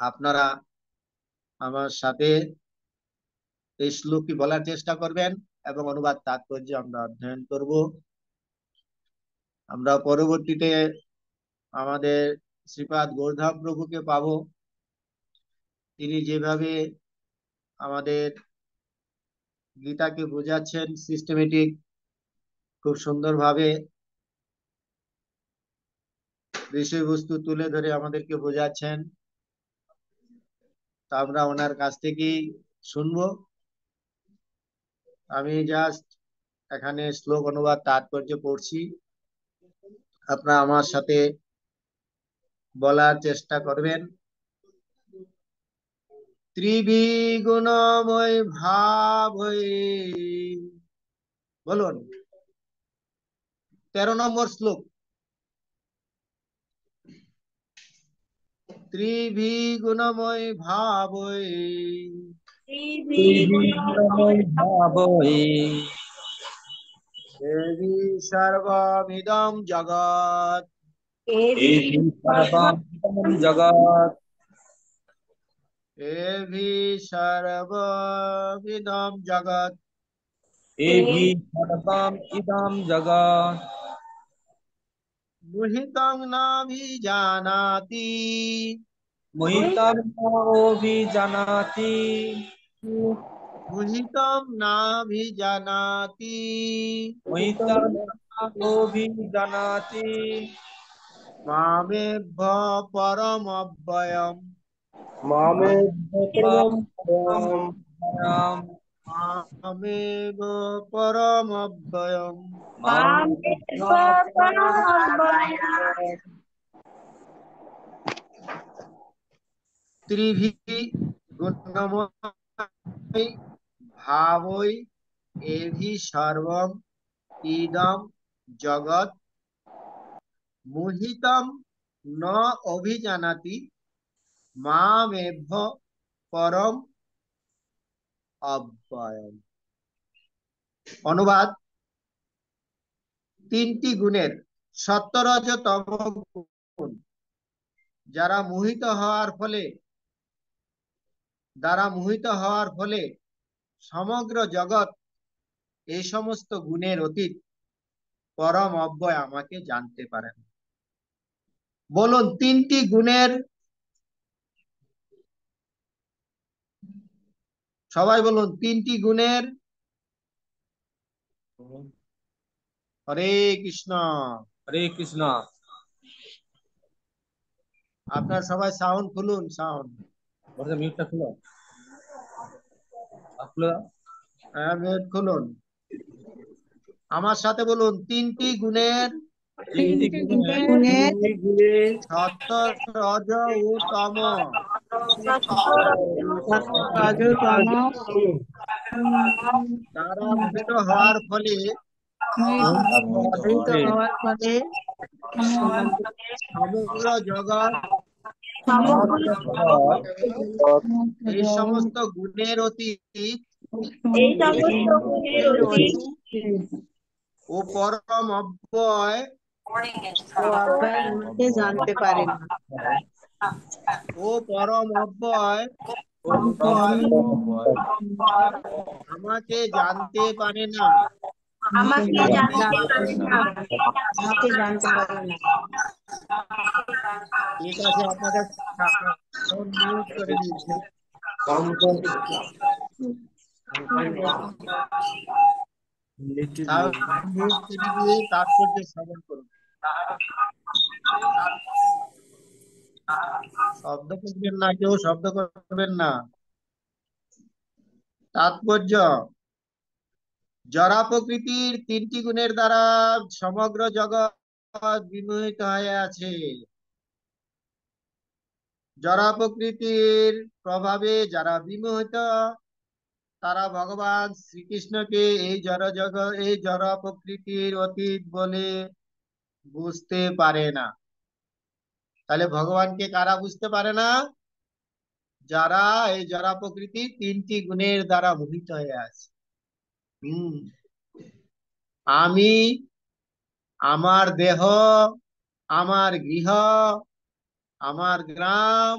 আপনারা আমার সাথে এই শ্লোকটি বলার চেষ্টা করবেন এবং অনুবাদ তাৎপর্য আমরা অধ্যয়ন করব। আমরা পরবর্তীতে আমাদের শ্রীপাদ গৌরধাম প্রভুকে পাবো। তিনি যেভাবে আমাদের গীতাকে বোঝাচ্ছেন সিস্টেমেটিক, খুব সুন্দরভাবে বিষয়বস্তু তুলে ধরে আমাদেরকে বোঝাচ্ছেন, তা আমরা ওনার কাছ থেকেই শুনবো। আমি জাস্ট এখানে শ্লোক অনুবাদ তাৎপর্য পড়ছি, আপনারা আমার সাথে বলার চেষ্টা করবেন। ত্রিবিগুণময় ভাব হয়ে, বলুন 13 নম্বর শ্লোক। ত্রিবিগুণময় ভাব হয়ে, দেবী সর্বমিদং জগৎ, জগৎ এভি সর্বমিদং জগৎ, এভি সর্বম ইদম জগৎ মুহিতং নাভিজানাতি, মোহিতম নাভিজানাতি মুহিতং নাভিজানাতি, মোহিতম নাভিজানাতি মামেভ্য পরমব্যয়ম, মামেব পরমব্যয়ম, ত্রিভি গুণময় ভাবৈ এভি সর্বম ইদম জগৎ, মুহিতম ন অভিজানাতি, মামেভ্য পরম অব্যয়ম। অনুবাদ: তিনটি গুণের সত্য রজ তম গুণ যারা মোহিত হওয়ার ফলে সমগ্র জগৎ এই সমস্ত গুণের অতীত পরম অব্যয় আমাকে জানতে পারেন। বলুন তিনটি গুণের, সবাই বলুন তিনটি গুণের। হরে কৃষ্ণ। হরে কৃষ্ণ। আপনার সবাই সাউন্ড খুলুন, সাউন্ড মিউটটা খুলো, খুলো। মিউট খুলুন। আমার সাথে বলুন তিনটি গুণের সত্য রজ ও তম তারা মোহিত হওয়ার ফলে সমগ্র জগৎ এই সমস্ত গুণের অতীত ও পরম অব্যয় জানতে পারেন। ও পরম অব্যয় আমাকে জানতে পারে না। ঠিক আছে, আপনাদের সাউন্ড মিউট করে দিয়েছে। সাউন্ড মিউট করে দিয়ে তাৎপর্য শ্রবণ করুন। শব্দ করবেন না, কেউ শব্দ করবেন না। তাৎপর্য: জড়া প্রকৃতির তিনটি গুণের দ্বারা সমগ্র জগৎ বিমোহিত হয়ে আছে। জড়া প্রকৃতির প্রভাবে যারা বিমোহিত, তারা ভগবান শ্রীকৃষ্ণকে এই জড় প্রকৃতির অতীত বলে বুঝতে পারে না। তাহলে ভগবানকে কারা বুঝতে পারে না? যারা এই জড়া প্রকৃতি তিনটি গুণের দ্বারা মোহিত হয়ে আছে। আমি, আমার দেহ, আমার গৃহ, আমার গ্রাম,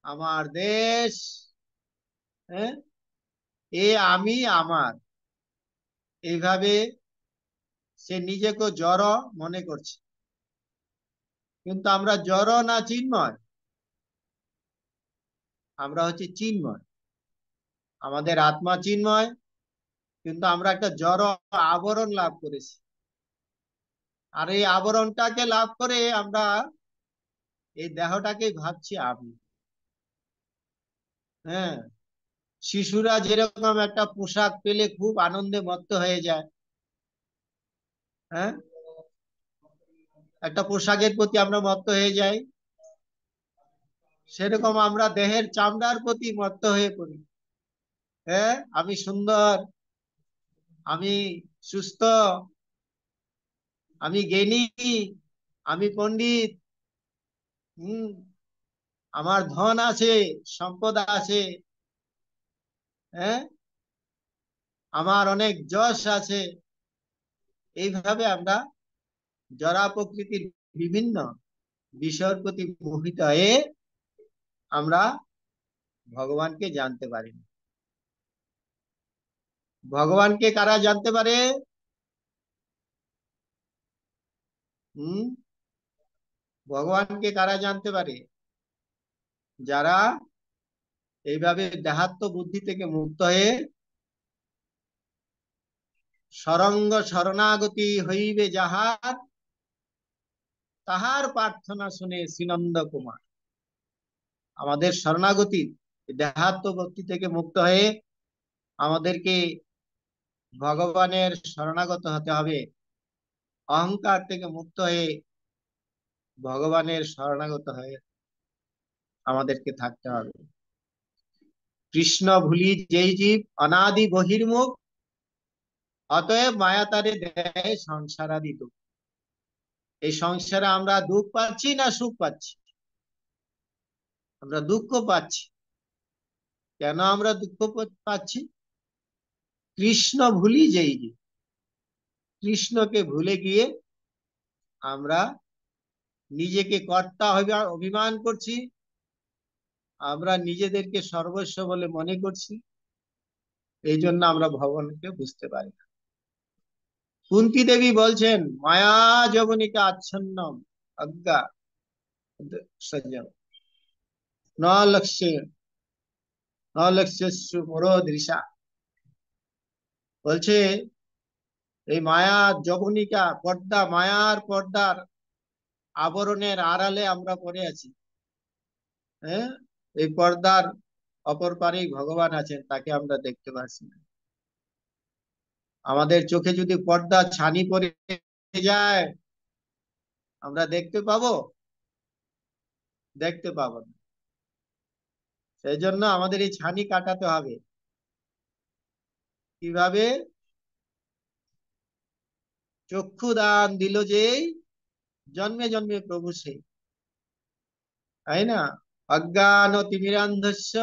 আমার দেশ, হ্যাঁ, এ আমি আমার, এইভাবে সে নিজেকে জড় মনে করছে। কিন্তু আমরা জড় না চিন্ময়? আমরা হচ্ছে চিন্ময়, আমাদের আত্মা চিন্ময়, কিন্তু আমরা একটা জড় আবরণ লাভ করেছি। আর এই আবরণটাকে লাভ করে আমরা এই দেহটাকেই ভাবছি আমি। হ্যাঁ, শিশুরা যেরকম একটা পোশাক পেলে খুব আনন্দে মত্ত হয়ে যায়, হ্যাঁ, একটা পোশাকের প্রতি আমরা মত্ত হয়ে যাই, সেরকম আমরা দেহের চামড়ার প্রতি মত্ত হয়ে পড়ি। হ্যাঁ, আমি সুন্দর, আমি সুস্থ, আমি জ্ঞানী, আমি পণ্ডিত, হম, আমার ধন আছে, সম্পদ আছে, হ্যাঁ, আমার অনেক যশ আছে। এইভাবে আমরা জড়া প্রকৃতির বিভিন্ন বিষয়ের প্রতি মোহিত হয়ে আমরা ভগবানকে জানতে পারি না। ভগবানকে কারা জানতে পারে? হম, ভগবানকে কারা জানতে পারে? যারা এইভাবে দেহাত্ম বুদ্ধি থেকে মুক্ত হয়ে সরঙ্গ শরণাগতি হইবে যাহার, তাহার প্রার্থনা শুনে শ্রীনন্দ কুমার। আমাদের শরণাগতি, দেহাত্ম ভক্তি থেকে মুক্ত হয়ে আমাদেরকে ভগবানের শরণাগত হতে হবে। অহংকার থেকে মুক্ত হয়ে ভগবানের শরণাগত হয়ে আমাদেরকে থাকতে হবে। কৃষ্ণ ভুলি যেই জীব অনাদি বহির্মুখ, অতএব মায়া তারে দেয় সংসারাদি দুঃখ। এই সংসারে আমরা দুঃখ পাচ্ছি না সুখ পাচ্ছি? আমরা দুঃখ পাচ্ছি। কেন আমরা দুঃখ পাচ্ছি? কৃষ্ণ ভুলি যেই জীব, কৃষ্ণকে ভুলে গিয়ে আমরা নিজেকে কর্তা অভিমান করছি, আমরা নিজেদেরকে সর্বস্ব বলে মনে করছি। এই জন্য আমরা ভগবানকে বুঝতে পারি না। কুন্তী দেবী বলছেন, মায়া যবনিকা আচ্ছন্ন অজ্ঞা সজ্জন ন লক্ষ্যে ন লক্ষ্যস্য পরদৃশা। বলছে এই মায়া যবনিকা পর্দা, মায়ার পর্দার আবরণের আড়ালে আমরা পড়ে আছি। হ্যাঁ, এই পর্দার অপর পারেই ভগবান আছেন, তাকে আমরা দেখতে পাচ্ছি না। আমাদের চোখে যদি পর্দা ছানি পড়ে যায়, আমরা দেখতে পাবো? দেখতে পাবো না। সেই জন্য আমাদের এই ছানি কাটাতে হবে। কিভাবে? চক্ষু দান দিল যে জন্মে জন্মে প্রভু সেই, তাই না? অজ্ঞান তিমিরান্ধস্য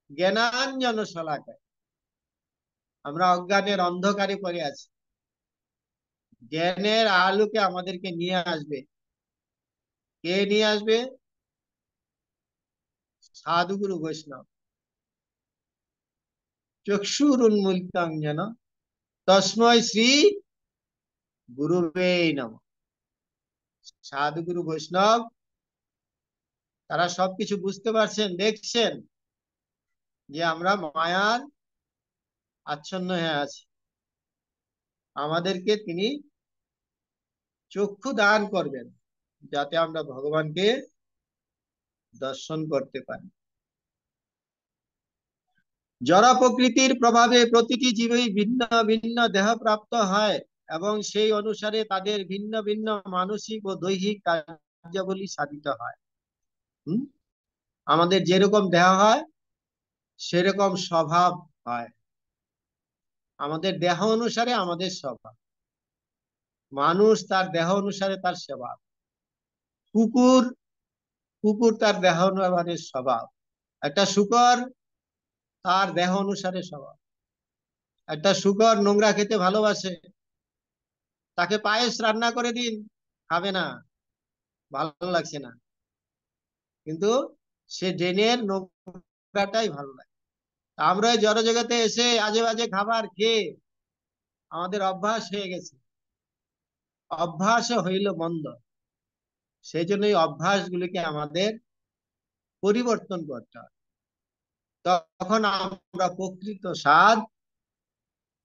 জ্ঞানাঞ্জন শলাকায়। আমরা অজ্ঞানের অন্ধকারে পড়ে আছি, জ্ঞানের আলোকে আমাদেরকে নিয়ে আসবে। কে নিয়ে আসবে? সাধুগুরু বৈষ্ণব। চক্ষুর উন্মুলিতং যেন তস্মৈ শ্রী গুরুবে নমঃ। সাধুগুরু বৈষ্ণব তারা সবকিছু বুঝতে পারছেন, দেখছেন যে আমরা মায়ার আচ্ছন্ন হয়ে আছি। আমাদেরকে তিনি চক্ষু দান করবেন, যাতে আমরা ভগবানকে দর্শন করতে পারি। জড় প্রকৃতির প্রভাবে প্রতিটি জীবই ভিন্ন ভিন্ন দেহ প্রাপ্ত হয় এবং সেই অনুসারে তাদের ভিন্ন ভিন্ন মানসিক ও দৈহিক কার্যাবলী সাধিত হয়। হম, আমাদের যেরকম দেহ হয় সেরকম স্বভাব হয়। আমাদের দেহ অনুসারে আমাদের স্বভাব। মানুষ তার দেহ অনুসারে তার স্বভাব। কুকুর, কুকুর তার দেহ অনুসারে স্বভাব। একটা শূকর তার দেহ অনুসারে স্বভাব। একটা শূকর নোংরা খেতে ভালোবাসে, তাকে পায়েস রান্না করে দিন, খাবে না, ভালো লাগছে না। কিন্তু সে ড্রেনের নোংরাটাই ভালো লাগে। আমরা এই জড় জগতে এসে আজে বাজে খাবার খেয়ে আমাদের অভ্যাস হয়ে গেছে। অভ্যাস হইল মন্দ। সেই জন্য এই অভ্যাসগুলিকে আমাদের পরিবর্তন করতে হবে। তখন আমরা প্রকৃত স্বাদ,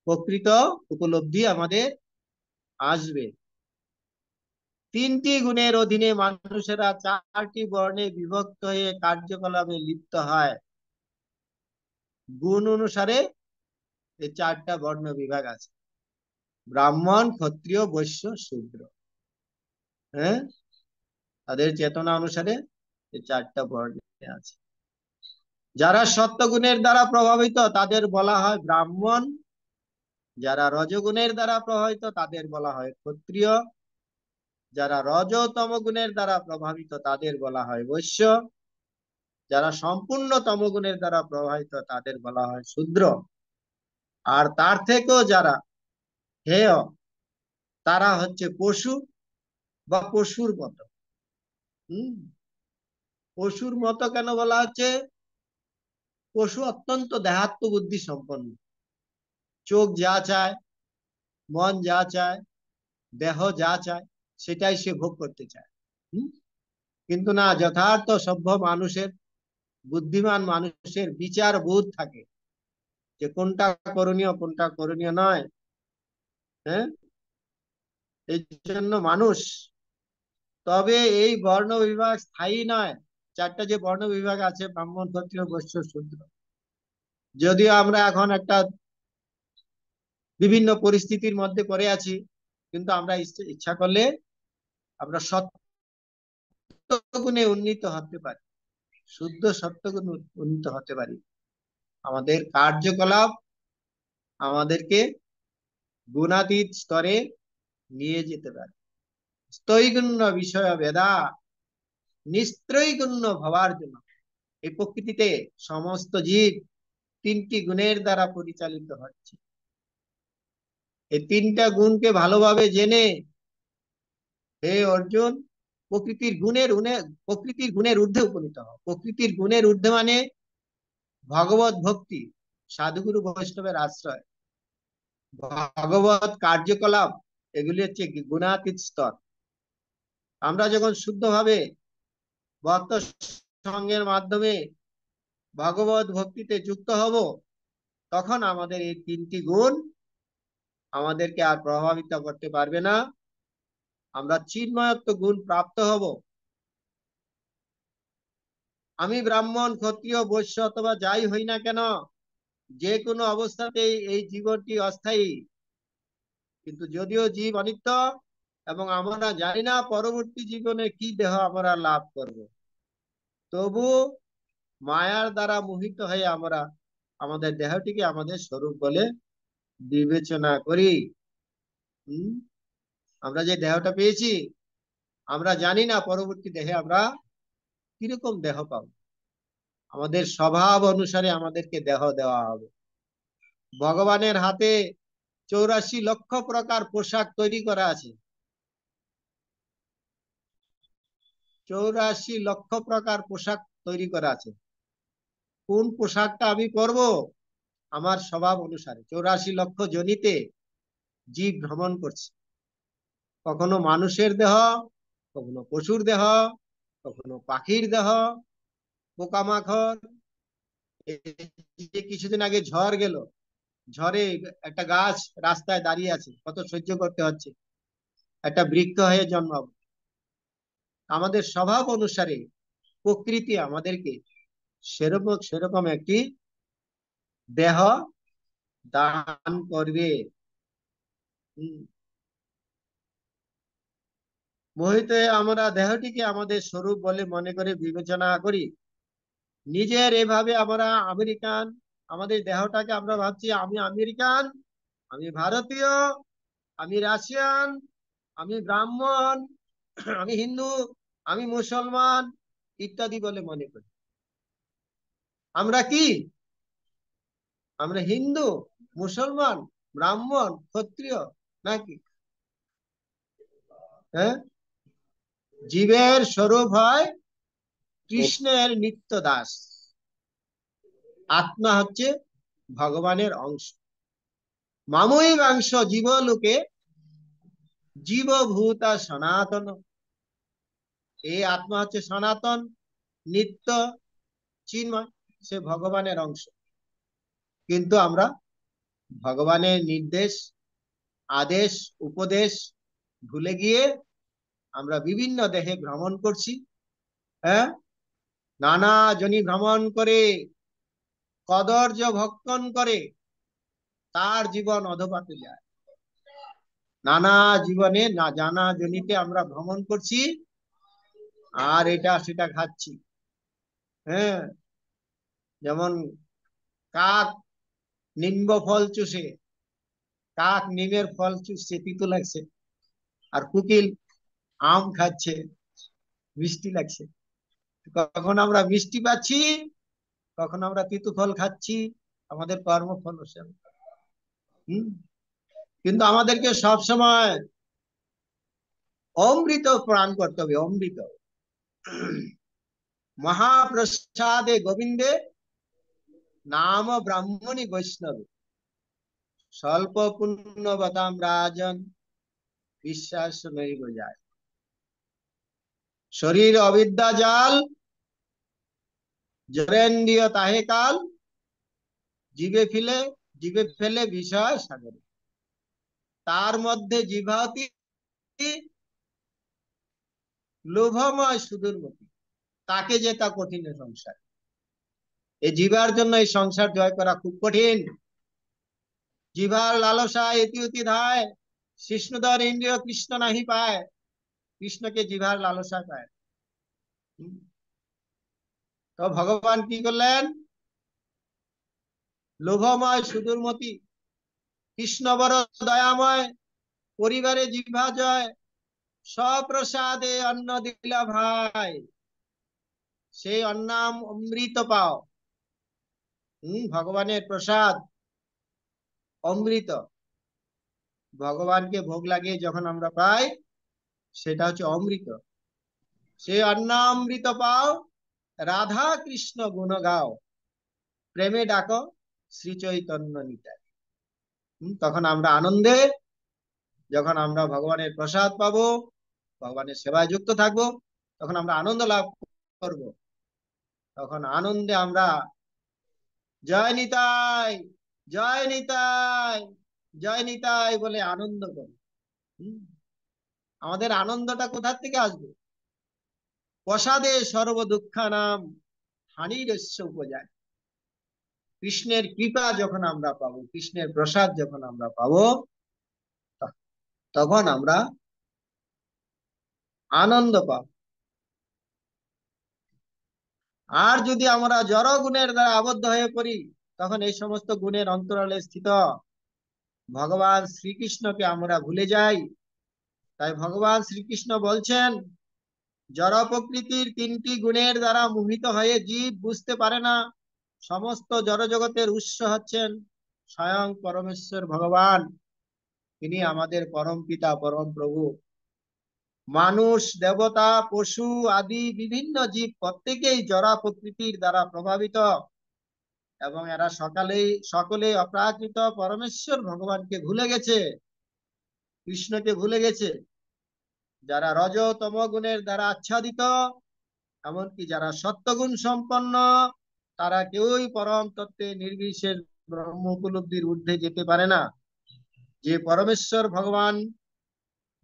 প্রকৃত উপলব্ধি আমাদের আসবে। তিনটি গুণের অধীনে মানুষেরা চারটি বর্ণে বিভক্ত হয়ে কার্যকলাপে লিপ্ত হয়। গুণ অনুসারে এই চারটা বর্ণ বিভাগ আছে: ব্রাহ্মণ, ক্ষত্রিয়, বৈশ্য, শূদ্র। হ্যাঁ, তাদের চেতনা অনুসারে এই চারটা বর্ণ আছে। যারা সত্যগুণের দ্বারা প্রভাবিত তাদের বলা হয় ব্রাহ্মণ, যারা রজগুণের দ্বারা প্রভাবিত তাদের বলা হয় ক্ষত্রিয়, যারা রজতম গুণের দ্বারা প্রভাবিত তাদের বলা হয় বৈশ্য, যারা সম্পূর্ণ তমগুণের দ্বারা প্রভাবিত তাদের বলা হয় শূদ্র, আর তার থেকেও যারা হেয় তারা হচ্ছে পশু বা পশুর মতো। হম পশুর মতো কেন বলা হচ্ছে? পশু অত্যন্ত দেহাত্ম বুদ্ধি সম্পন্ন। চোখ যা চায়, মন যা চায়, দেহ যা চায় সেটাই সে ভোগ করতে চায়। হম কিন্তু না, যথার্থ সভ্য মানুষের, বুদ্ধিমান মানুষের বিচার বোধ থাকে যে কোনটা করণীয় কোনটা করণীয় নয়। হ্যাঁ, এই জন্য মানুষ, তবে এই বর্ণ বিভাগ স্থায়ী নয়। চারটা যে বর্ণ বিভাগ আছে, ব্রাহ্মণ, ক্ষত্রিয়, বৈশ্য, শূদ্র, যদিও আমরা এখন একটা বিভিন্ন পরিস্থিতির মধ্যে পড়ে আছি, কিন্তু আমরা ইচ্ছা করলে আমরা সত্যগুণে উন্নীত হতে পারি, শুদ্ধ সত্যগুণে উন্নীত হতে পারি। আমাদের কার্যকলাপ আমাদেরকে গুণাতীত স্তরে নিয়ে যেতে পারে। স্তৈগুণ্য বিষয় বেদা নিস্ত্রৈগুণ্য ভবার জন্য এই প্রকৃতিতে সমস্ত জীব তিনটি গুণের দ্বারা পরিচালিত হচ্ছে। এই তিনটা গুণকে ভালোভাবে জেনে হে অর্জুন, প্রকৃতির গুণের ঊর্ধ্বে উপনীত হও। প্রকৃতির গুণের ঊর্ধ্বে মানে ভগবত ভক্তি, সাধুগুরু বৈষ্ণবের আশ্রয়, ভগবত কার্যকলাপ, এগুলি হচ্ছে গুণাতীত স্তর। আমরা যখন শুদ্ধভাবে ভক্ত সঙ্গের মাধ্যমে ভগবত ভক্তিতে যুক্ত হব, তখন আমাদের এই তিনটি গুণ আমাদেরকে আর প্রভাবিত করতে পারবে না। আমরা চিন্ময়ত্ব গুণ প্রাপ্ত হব। আমি ব্রাহ্মণ, ক্ষত্রিয়, বৈশ্য অথবা যাই হই না কেন, যে কোনো অবস্থাতেই এই জীবনটি অস্থায়ী। কিন্তু যদিও জীব অনিত্য এবং আমরা জানি না পরবর্তী জীবনে কি দেহ আমরা লাভ করব, তবু মায়ার দ্বারা মোহিত হয়ে আমরা আমাদের দেহটিকে আমাদের স্বরূপ বলে বিবেচনা করি। হম আমরা যে দেহটা পেয়েছি, আমরা জানি না পরবর্তী দেহে আমরা কিরকম দেহ পাবো। আমাদের স্বভাব অনুসারে আমাদেরকে দেহ দেওয়া হবে। ভগবানের হাতে 84 লক্ষ প্রকার পোশাক তৈরি করা আছে। 84 লক্ষ প্রকার পোশাক তৈরি করা আছে। কোন পোশাকটা আমি পরব? আমার স্বভাব অনুসারে 84 লক্ষ জনিতে জীব ভ্রমণ করছে। কখনো মানুষের দেহ, কখনো পশুর দেহ, কখনো পাখির দেহ, পোকামাকড়। কিছুদিন আগে ঝড় গেল, ঝড়ে একটা গাছ রাস্তায় দাঁড়িয়ে আছে, কত সহ্য করতে হচ্ছে। একটা বৃক্ষ হয়ে জন্মাবো। আমাদের স্বভাব অনুসারে প্রকৃতি আমাদেরকে সেরকম সেরকম একটি দেহ দান করবে। মোহিত আমরা দেহটিকে আমাদের স্বরূপ বলে মনে করে বিবেচনা করি। নিজের এভাবে আমরা আমেরিকান, আমাদের দেহটাকে আমরা ভাবছি আমি আমেরিকান, আমি ভারতীয়, আমি রাশিয়ান, আমি ব্রাহ্মণ, আমি হিন্দু, আমি মুসলমান ইত্যাদি বলে মনে করি। আমরা কি? আমরা হিন্দু, মুসলমান, ব্রাহ্মণ, ক্ষত্রিয় নাকি? হ্যাঁ, জীবের স্বরূপ হয় কৃষ্ণের নিত্য দাস। আত্মা হচ্ছে ভগবানের অংশ। মামৈবাংশ জীবলোকে জীবভূতা সনাতন। এই আত্মা হচ্ছে সনাতন, নিত্য, চিন্ময়, সে ভগবানের অংশ। কিন্তু আমরা ভগবানের নির্দেশ, আদেশ, উপদেশ ভুলে গিয়ে আমরা বিভিন্ন দেহে ভ্রমণ করছি। হ্যাঁ, নানা জনি ভ্রমণ করে, কদর্য ভক্ষণ করে তার জীবন অধপাতে যায়। নানা জীবনে না জানা জনিতে আমরা ভ্রমণ করছি আর এটা সেটা খাচ্ছি। হ্যাঁ, যেমন কাক নিম্ব ফল চুষে, কাক নিমের ফল চুষছে, তিতো লাগছে, আর কোকিল আম খাচ্ছে, মিষ্টি লাগছে। কখন আমরা মিষ্টি পাচ্ছি, কখন আমরা তিতো ফল খাচ্ছি, আমাদের কর্মফল। হম কিন্তু আমাদেরকে সব সময় অমৃত প্রাণ করতে হবে। অমৃত মহাপ্রসাদে গোবিন্দে নাম ব্রাহ্মণী বৈষ্ণবে স্বল্প পুণ্যবতাম রাজন বিশ্বাস নই যায়। শরীর অবিদ্যা জাল, জরেন্দ্রিয় তাহে কাল, জীবে ফেলে বিষয় সাগরে। তার মধ্যে জিভাতি লোভময় সুদূরমতি, তাকে যেটা কঠিন সংসার। এই জিভার জন্য এই সংসার জয় করা খুব কঠিন। জিভার লালসা এতি অতি ধায়, শিষ্ণুধর ইন্দ্রিয় কৃষ্ণ নাহি পায়। কৃষ্ণকে জিভার লালসা পায়। তো ভগবান কি করলেন? লোভময় সুদূরমতি, কৃষ্ণ বড় দয়াময়, পরিবারে জিভা জয়, সপ্রসাদে অন্ন দিলা ভাই, সেই অন্নাম অমৃত পাও। ভগবানের প্রসাদ অমৃত। ভগবানকে ভোগ লাগিয়ে যখন আমরা পাই, সেটা হচ্ছে অমৃত। সে অন্নামৃত পাও, রাধা কৃষ্ণ গুণ গাও, প্রেমে ডাকো শ্রী চৈতন্য নিতাই। তখন আমরা আনন্দে, যখন আমরা ভগবানের প্রসাদ পাবো, ভগবানের সেবায় যুক্ত থাকবো, তখন আমরা আনন্দ লাভ করব। তখন আনন্দে আমরা জয় নিতাই, জয় নিতাই, জয় নিতাই বলে আনন্দ করি। আমাদের আনন্দটা কোথা থেকে আসবে? প্রসাদে সর্ব দুঃখানাম হানিরস্য উপজায়। কৃষ্ণের কৃপা যখন আমরা পাবো, কৃষ্ণের প্রসাদ যখন আমরা পাবো, তখন আমরা আনন্দ পাবো। আর যদি আমরা জড় গুণের দ্বারা আবদ্ধ হয়ে পড়ি, তখন এই সমস্ত গুণের অন্তরালে স্থিত ভগবান শ্রীকৃষ্ণকে আমরা ভুলে যাই। তাই ভগবান শ্রীকৃষ্ণ বলছেন, জড় প্রকৃতির তিনটি গুণের দ্বারা মোহিত হয়ে জীব বুঝতে পারে না সমস্ত জড় জগতের উৎস হচ্ছেন স্বয়ং পরমেশ্বর ভগবান। তিনি আমাদের পরম পিতা, পরম প্রভু। মানুষ, দেবতা, পশু আদি বিভিন্ন জীব প্রত্যেকেই জড়া প্রকৃতির দ্বারা প্রভাবিত, এবং এরা সকলে অপ্রাকৃত পরমেশ্বর ভগবানকে ভুলে গেছে, কৃষ্ণকে ভুলে গেছে। যারা রজ তম গুণের দ্বারা আচ্ছাদিত, এমনকি যারা সত্যগুণ সম্পন্ন, তারা কেউই পরম তত্ত্বে নির্বিশেষ ব্রহ্ম উপলব্ধির ঊর্ধ্বে যেতে পারে না। যে পরমেশ্বর ভগবান,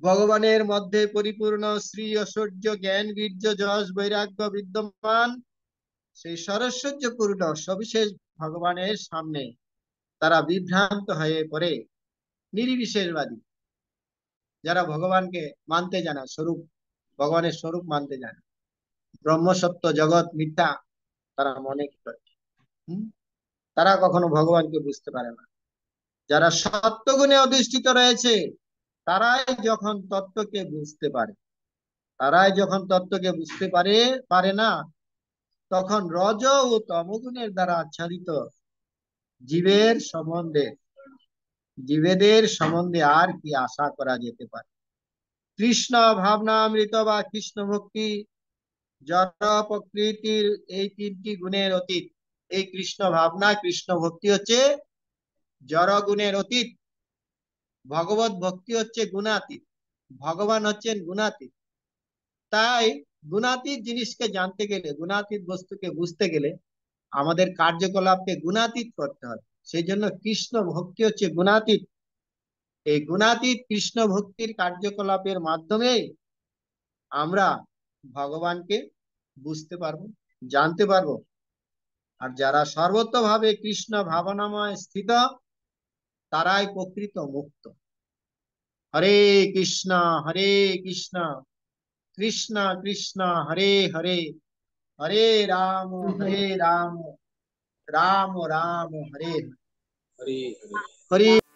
ভগবানের মধ্যে পরিপূর্ণ শ্রী ঐশ্বর্য জ্ঞান বীর্য যশ বৈরাগ্য বিদ্যমান, সেই সরস্বর্য পূর্ণ সবিশেষ ভগবানের সামনে তারা বিভ্রান্ত হয়ে পড়ে নির্বিশেষবাদী। যারা ভগবানকে মানতে জানা, স্বরূপ, ভগবানের স্বরূপ মানতে জানে, ব্রহ্ম সত্য জগৎ মিথ্যা তারা মনে করে, তারা কখনো ভগবানকে বুঝতে পারে না। যারা সত্যগুণে অধিষ্ঠিত রয়েছে, তারাই যখন তত্ত্বকে বুঝতে পারে, তারাই যখন তত্ত্বকে বুঝতে পারে না, তখন রজ ও তমগুণের দ্বারা আচ্ছাদিত জীবেদের সম্বন্ধে আর কি আশা করা যেতে পারে? কৃষ্ণ ভাবনামৃত বা কৃষ্ণ ভক্তি জড় প্রকৃতির এই তিনটি গুণের অতীত। এই কৃষ্ণ ভাবনা, কৃষ্ণ ভক্তি হচ্ছে জড় গুণের অতীত। ভগবত ভক্তি হচ্ছে গুণাতীত। ভগবান হচ্ছেন গুণাতীত। তাই গুণাতীত জিনিসকে জানতে গেলে, গুণাতীত বস্তুকে বুঝতে গেলে আমাদের কার্যকলাপকে গুণাতীত করতে হবে। সেই জন্য কৃষ্ণ ভক্তি হচ্ছে গুণাতীত। এই গুণাতীত কৃষ্ণ ভক্তির কার্যকলাপের মাধ্যমে আমরা ভগবানকে বুঝতে পারবো, জানতে পারবো। আর যারা সর্বতভাবে কৃষ্ণ ভাবনাময় স্থিত, তারাই প্রকৃত মুক্ত। হরে কৃষ্ণ, হরে কৃষ্ণ, কৃষ্ণ কৃষ্ণ, হরে হরে, হরে রাম, হরে রাম, রাম রাম, হরে हरे हरे। হরে।